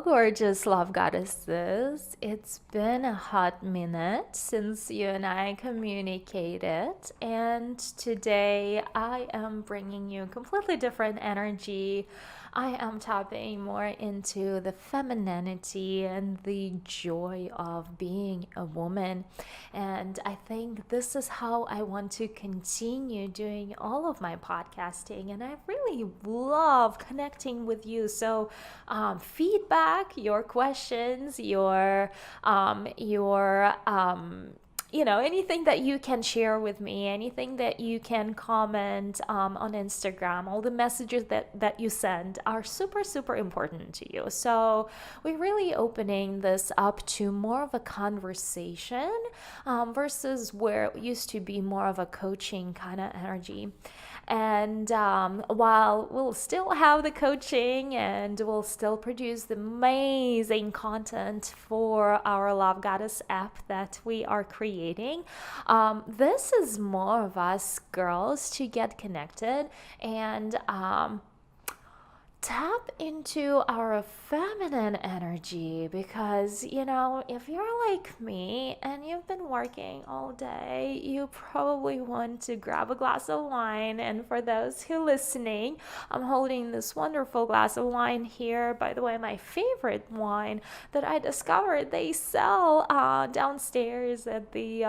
gorgeous love goddesses. It's been a hot minute since you and I communicated, and today I am bringing you completely different energy. I am tapping more into the femininity and the joy of being a woman. And I think this is how I want to continue doing all of my podcasting. And I really love connecting with you. So, feedback, your questions, anything that you can share with me, anything that you can comment on Instagram, all the messages that you send are super, super important to you. So we're really opening this up to more of a conversation versus where it used to be more of a coaching kind of energy. And while we'll still have the coaching and we'll still produce the amazing content for our Love Goddess app that we are creating, this is more of us girls to get connected and tap into our feminine energy, because if you're like me and you've been working all day, you probably want to grab a glass of wine. And for those who are listening, I'm holding this wonderful glass of wine here. By the way, my favorite wine that I discovered they sell downstairs at the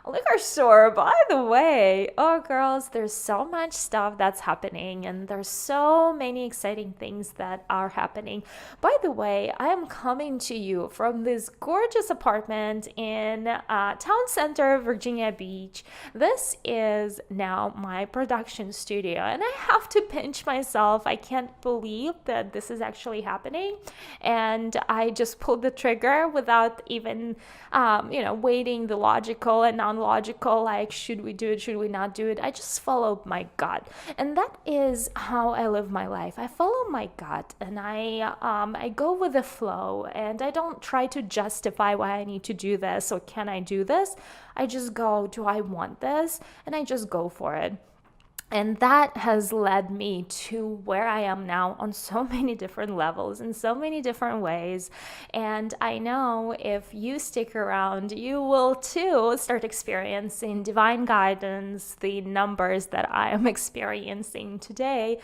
liquor store. By the way, oh girls, there's so much stuff that's happening, and there's so many exciting things that are happening. By the way, I am coming to you from this gorgeous apartment in Town Center, Virginia Beach. This is now my production studio, and I have to pinch myself. I can't believe that this is actually happening, and I just pulled the trigger without even weighting the logical and non-logical, like should we do it, should we not do it. I just followed my gut, and that is how I live my life. I follow my gut, and I go with the flow, and I don't try to justify why I need to do this or can I do this. I just go, do I want this? And I just go for it. And that has led me to where I am now on so many different levels, in so many different ways. And I know if you stick around, you will too start experiencing divine guidance, the numbers that I am experiencing today.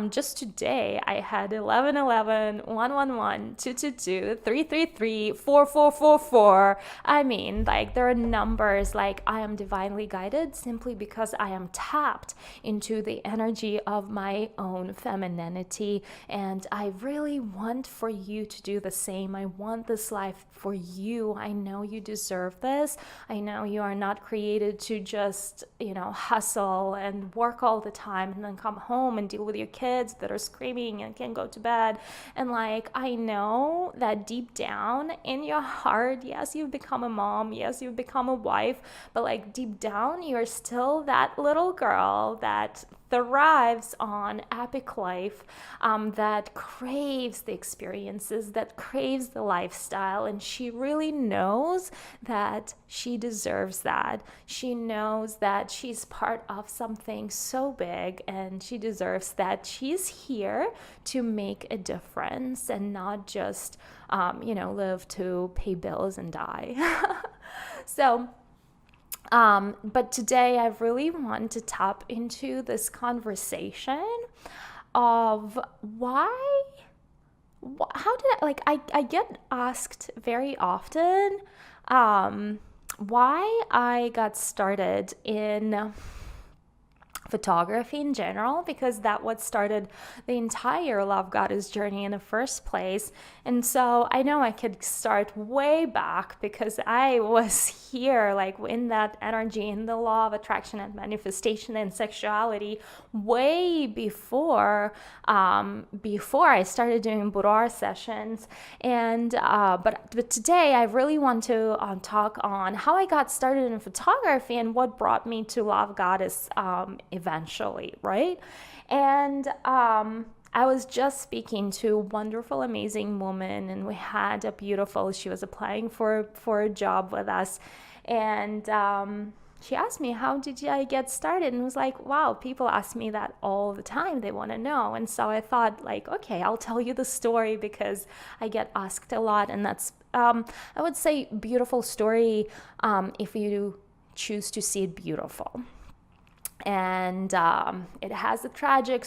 Just today, I had 1111, 111, 222, 333, 4444. I mean, like, there are numbers like I am divinely guided simply because I am tapped into the energy of my own femininity. And I really want for you to do the same. I want this life for you. I know you deserve this. I know you are not created to just, hustle and work all the time and then come home and deal with your kids that are screaming and can't go to bed. And I know that deep down in your heart, yes, you've become a mom, yes, you've become a wife, but deep down, you're still that little girl that thrives on epic life, that craves the experiences, that craves the lifestyle, and she really knows that she deserves that. She knows that she's part of something so big, and she deserves that. She's here to make a difference and not just, live to pay bills and die. So, but today I really want to tap into this conversation of how did I get asked very often why I got started in photography in general, because that what started the entire Love Goddess journey in the first place. And so I know I could start way back, because I was here in that energy, in the law of attraction and manifestation and sexuality way before I started doing boudoir sessions. And but today I really want to talk on how I got started in photography and what brought me to Love Goddess eventually, right? And I was just speaking to a wonderful, amazing woman, and we had she was applying for a job with us, and she asked me, how did I get started? And it was like, wow, people ask me that all the time. They want to know. And so I thought, like, okay, I'll tell you the story because I get asked a lot. And that's, I would say, beautiful story if you choose to see it beautiful. And it has a tragic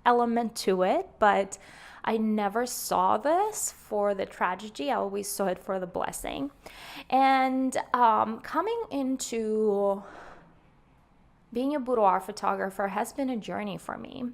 element to it, but I never saw this for the tragedy. I always saw it for the blessing. And coming into being a boudoir photographer has been a journey for me.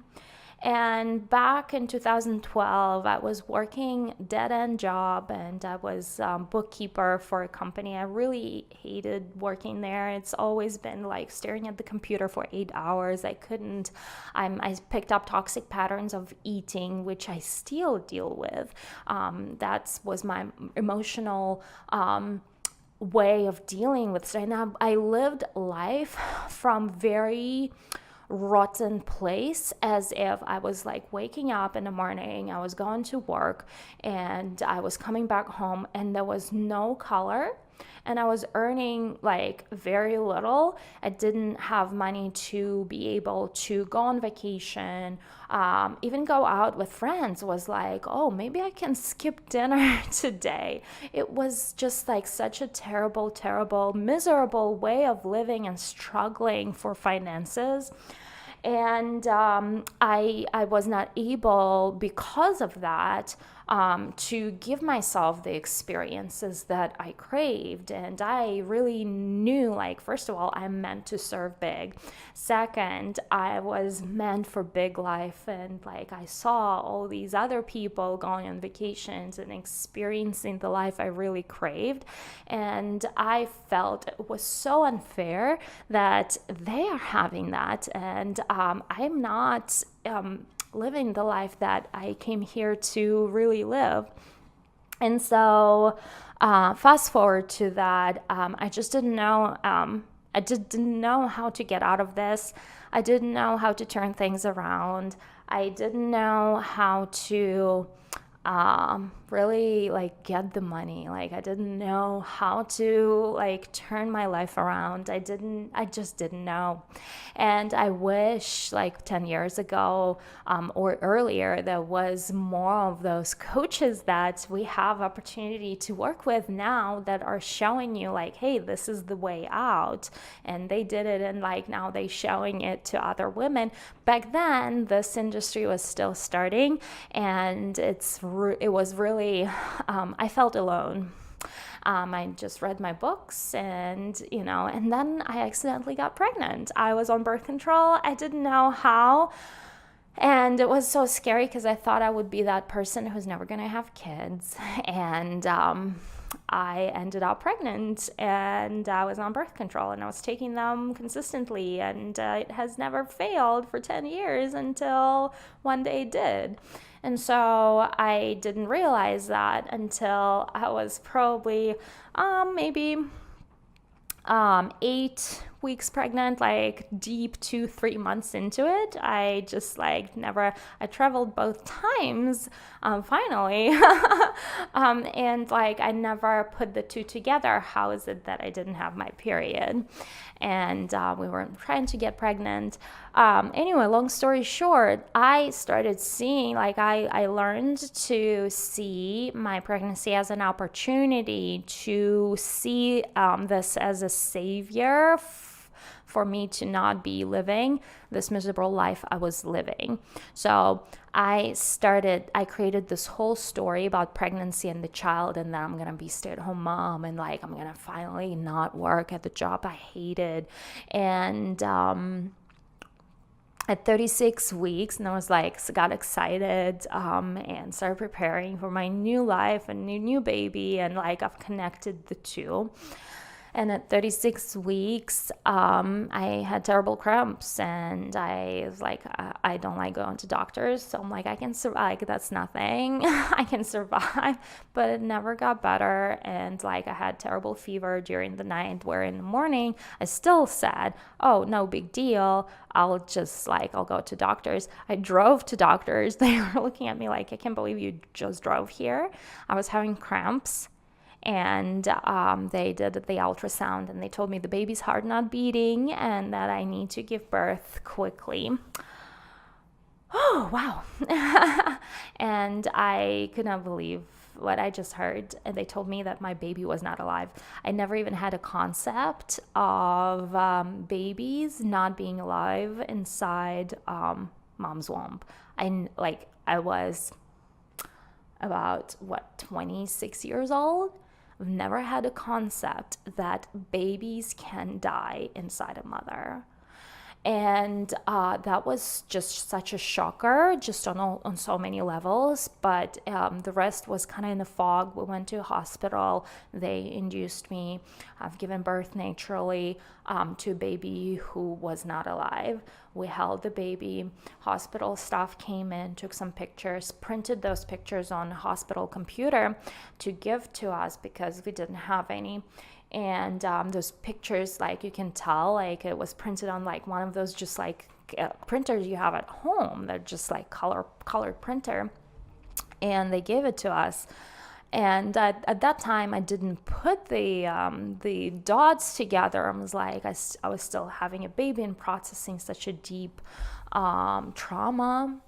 And back in 2012, I was working dead-end job, and I was bookkeeper for a company. I really hated working there. It's always been like staring at the computer for 8 hours. I couldn't. I picked up toxic patterns of eating, which I still deal with. That was my emotional way of dealing with it. And I lived life from very rotten place, as if I was like waking up in the morning, I was going to work, and I was coming back home, and there was no color, and I was earning like very little. I didn't have money to be able to go on vacation, even go out with friends. Was like, oh, maybe I can skip dinner today. It was just like such a terrible, miserable way of living and struggling for finances. And I was not able, because of that, to give myself the experiences that I craved. And I really knew, like, first of all, I'm meant to serve big. Second, I was meant for big life. And like, I saw all these other people going on vacations and experiencing the life I really craved. And I felt it was so unfair that they are having that. And I'm not living the life that I came here to really live. And so fast forward to that, I just didn't know. I didn't know how to get out of this. I didn't know how to turn things around. I didn't know how to really like get the money. Like, I didn't know how to like turn my life around. I just didn't know. And I wish like 10 years ago or earlier, there was more of those coaches that we have opportunity to work with now that are showing you like, hey, this is the way out. And they did it, and like now they showing it to other women. Back then, this industry was still starting, and it was really, I felt alone. I just read my books, and and then I accidentally got pregnant. I was on birth control. I didn't know how. And it was so scary because I thought I would be that person who's never going to have kids. And I ended up pregnant, and I was on birth control, and I was taking them consistently, and it has never failed for 10 years until one day it did. And so I didn't realize that until I was probably maybe 8 weeks pregnant, like deep 2-3 months into it. I just like never, I traveled both times, finally. And like, I never put the two together. How is it that I didn't have my period? And we were trying to get pregnant. Anyway, long story short, I started seeing, like, I learned to see my pregnancy as an opportunity to see this as a savior for me to not be living this miserable life I was living. So I created this whole story about pregnancy and the child, and then I'm going to be stay-at-home mom, and like, I'm going to finally not work at the job I hated. And at 36 weeks, and I was like, got excited and started preparing for my new life and new baby, and like, I've connected the two. And at 36 weeks, I had terrible cramps, and I was like, I don't like going to doctors. So I'm like, I can survive. Like, that's nothing. I can survive. But it never got better. And like, I had terrible fever during the night, where in the morning, I still said, oh, no big deal. I'll go to doctors. I drove to doctors. They were looking at me like, I can't believe you just drove here. I was having cramps. And they did the ultrasound, and they told me the baby's heart not beating and that I need to give birth quickly. Oh, wow. And I could not believe what I just heard. And they told me that my baby was not alive. I never even had a concept of babies not being alive inside mom's womb. I was about 26 years old. I've never had a concept that babies can die inside a mother. And that was just such a shocker, just on so many levels. But the rest was kind of in a fog. We went to a hospital. They induced me. I've given birth naturally to a baby who was not alive. We held the baby. Hospital staff came in, took some pictures, printed those pictures on a hospital computer to give to us because we didn't have any. And those pictures, like, you can tell, like, it was printed on like one of those just like printers you have at home. They're just like colored printer, and they gave it to us. And at that time, I didn't put the dots together. I was like, I was still having a baby and processing such a deep trauma.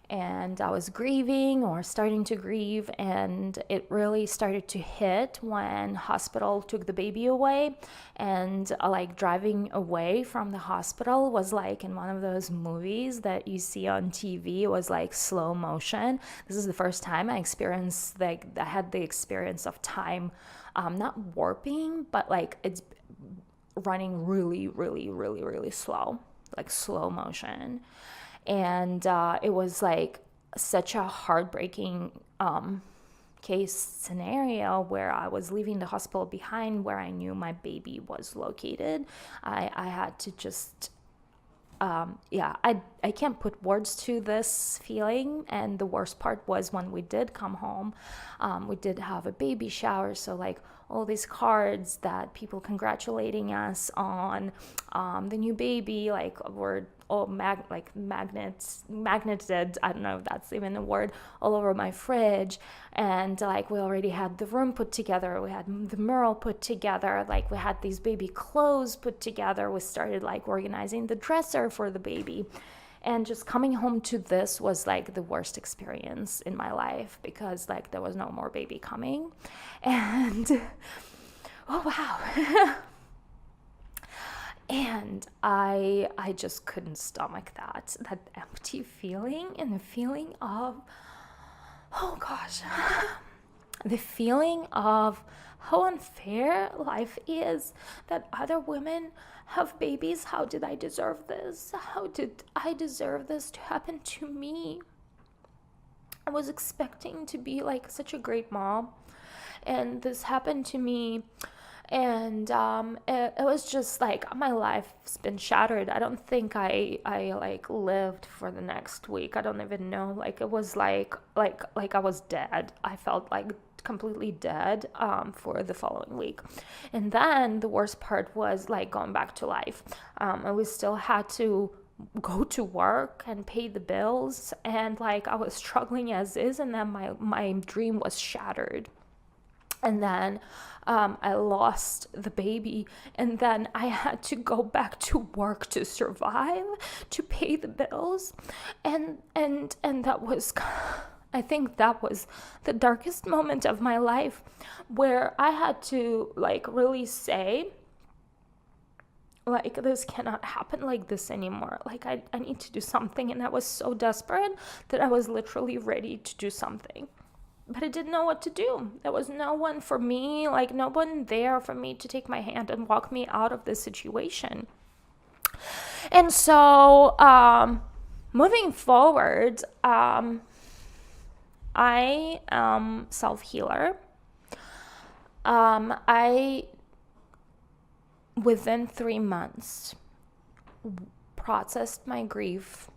And I was grieving or starting to grieve, and it really started to hit when hospital took the baby away. And like driving away from the hospital was like in one of those movies that you see on TV. It was like slow motion. This is the first time I experienced, like, I had the experience of time not warping, but like it's running really, really, really, really slow, like slow motion. And it was like such a heartbreaking case scenario where I was leaving the hospital behind, where I knew my baby was located. I had to just, I can't put words to this feeling. And the worst part was when we did come home, we did have a baby shower. So like all these cards that people congratulating us on the new baby, like were all magneted, I don't know if that's even a word, all over my fridge. And like we already had the room put together, we had the mural put together, like we had these baby clothes put together, we started like organizing the dresser for the baby. And just coming home to this was like the worst experience in my life, because like there was no more baby coming. And oh wow. And I just couldn't stomach that empty feeling, and the feeling of, oh gosh, the feeling of how unfair life is, that other women have babies. How did I deserve this? How did I deserve this to happen to me? I was expecting to be like such a great mom, and this happened to me. And it was just like my life's been shattered. I don't think I like lived for the next week. I don't even know. Like it was like I was dead. I felt like completely dead for the following week. And then the worst part was like going back to life. I was still had to go to work and pay the bills, and like I was struggling as is, and then my dream was shattered. And then I lost the baby, and then I had to go back to work to survive, to pay the bills, and that was, I think that was the darkest moment of my life, where I had to like really say, like, this cannot happen like this anymore. Like I need to do something. And I was so desperate that I was literally ready to do something. But I didn't know what to do. There was no one for me, like no one there for me to take my hand and walk me out of this situation. And so, moving forward, I am self-healer. I, within 3 months, processed my grief.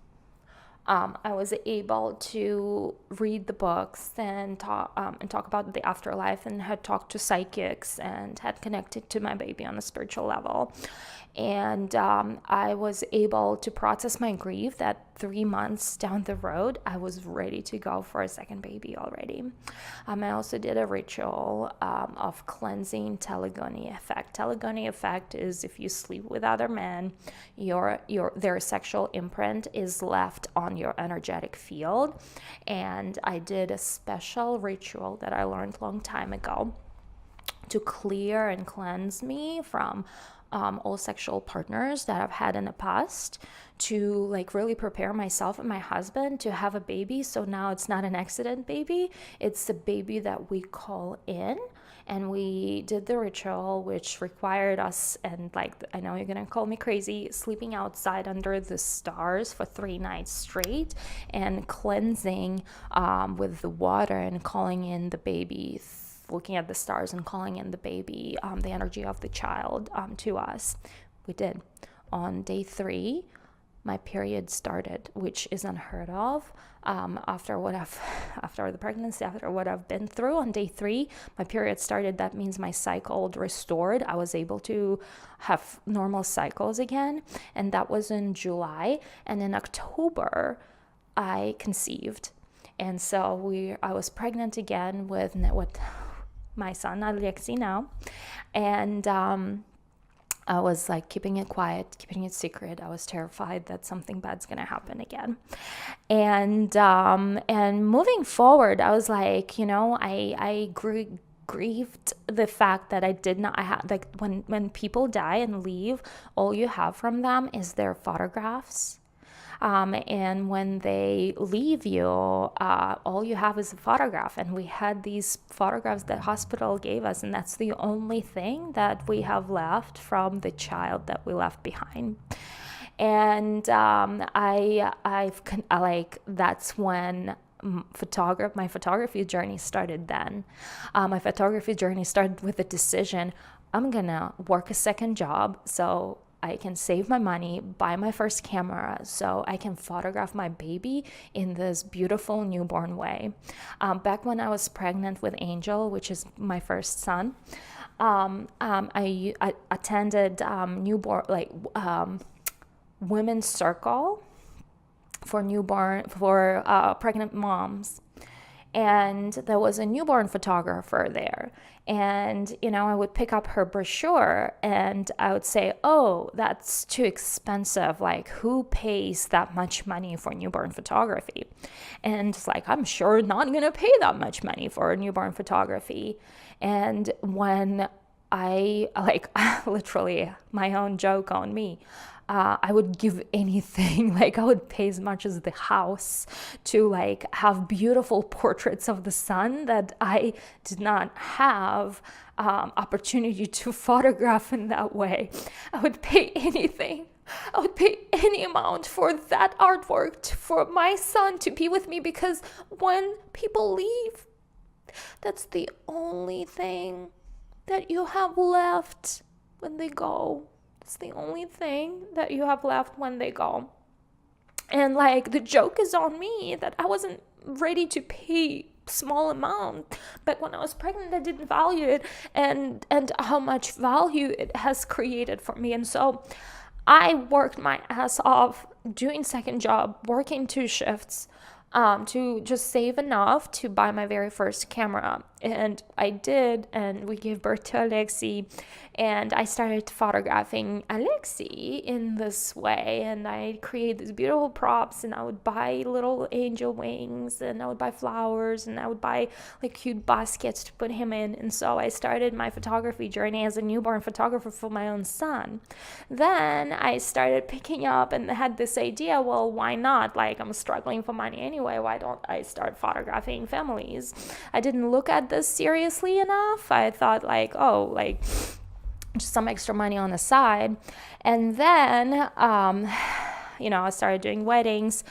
I was able to read the books and talk about the afterlife, and had talked to psychics and had connected to my baby on a spiritual level. And I was able to process my grief that 3 months down the road, I was ready to go for a second baby already. I also did a ritual of cleansing telegony effect. Telegony effect is if you sleep with other men, their sexual imprint is left on your energetic field. And I did a special ritual that I learned a long time ago to clear and cleanse me from all sexual partners that I've had in the past, to like really prepare myself and my husband to have a baby. So now it's not an accident baby, it's a baby that we call in. And we did the ritual, which required us, and like, I know you're gonna call me crazy, sleeping outside under the stars for 3 nights straight and cleansing with the water and calling in the baby, looking at the stars and calling in the baby, the energy of the child to us. We did. On day 3, my period started, which is unheard of. After the pregnancy, after what I've been through, on day 3, my period started. That means my cycle restored. I was able to have normal cycles again, and that was in July. And in October, I conceived, and so I was pregnant again with my son Alexei now, and I was like keeping it quiet, keeping it secret. I was terrified that something bad's gonna happen again, and moving forward, I was like, I grieved the fact that I had, like, when people die and leave, all you have from them is their photographs. And when they leave you, all you have is a photograph. And we had these photographs that hospital gave us, and that's the only thing that we have left from the child that we left behind. And that's when my photography journey started. Then my photography journey started with a decision: I'm gonna work a second job so I can save my money, buy my first camera so I can photograph my baby in this beautiful newborn way. Back when I was pregnant with Angel, which is my first son, I attended women's circle for pregnant moms. And there was a newborn photographer there. And, I would pick up her brochure and I would say, oh, that's too expensive. Like, who pays that much money for newborn photography? And it's like, I'm sure not going to pay that much money for newborn photography. And when I literally, my own joke on me, I would give anything. Like, I would pay as much as the house to have beautiful portraits of the sun that I did not have opportunity to photograph in that way. I would pay anything. I would pay any amount for that artwork, for my son to be with me, because when people leave, that's the only thing that you have left when they go. It's the only thing that you have left when they go. And the joke is on me that I wasn't ready to pay small amount. But when I was pregnant, I didn't value it and how much value it has created for me. And so I worked my ass off doing second job, working 2 shifts, to just save enough to buy my very first camera. And I did, and we gave birth to Alexei, and I started photographing Alexei in this way, and I created these beautiful props, and I would buy little angel wings, and I would buy flowers, and I would buy cute baskets to put him in. And so I started my photography journey as a newborn photographer for my own son. Then I started picking up and had this idea, well, why not? I'm struggling for money anyway, why don't I start photographing families? I didn't look at this seriously enough. I thought just some extra money on the side. And then I started doing weddings,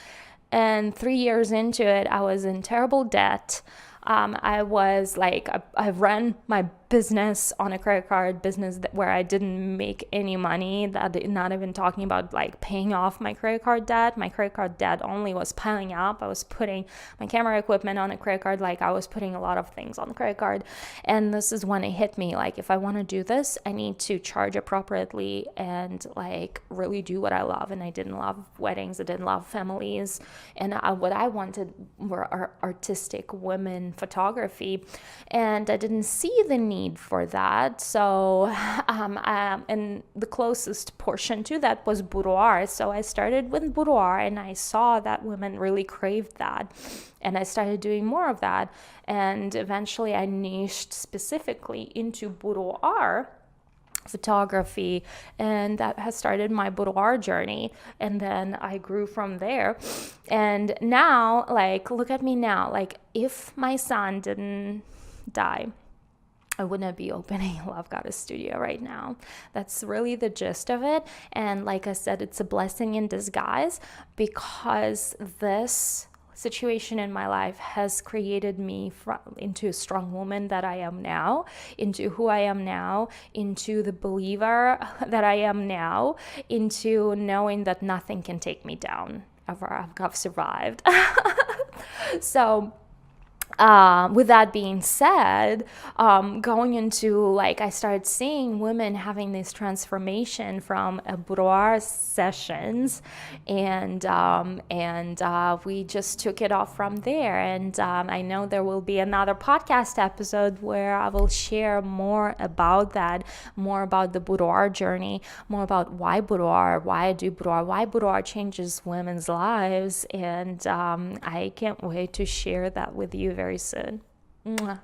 and 3 years into it, I was in terrible debt. I was like, I ran my business on a credit card business where I didn't make any money, that not even talking about like paying off my credit card debt. My credit card debt only was piling up. I was putting my camera equipment on a credit card, like I was putting a lot of things on the credit card. And this is when it hit me, like, if I want to do this, I need to charge appropriately and like really do what I love. And I didn't love weddings, I didn't love families, and what I wanted were artistic women photography, and I didn't see the need for that. So and the closest portion to that was boudoir. So I started with boudoir, and I saw that women really craved that, and I started doing more of that. And eventually I niched specifically into boudoir photography, and that has started my boudoir journey. And then I grew from there. And now, like, look at me now. Like, if my son didn't die, I wouldn't be opening Lovegodesss Studio right now. That's really the gist of it. And like I said, it's a blessing in disguise, because this situation in my life has created me into a strong woman that I am now, into who I am now, into the believer that I am now, into knowing that nothing can take me down ever. I've survived. So with that being said, going into, like, I started seeing women having this transformation from boudoir sessions, and we just took it off from there. And I know there will be another podcast episode where I will share more about that, more about the boudoir journey, more about why boudoir, why I do boudoir, why boudoir changes women's lives. And I can't wait to share that with you very soon. Mwah.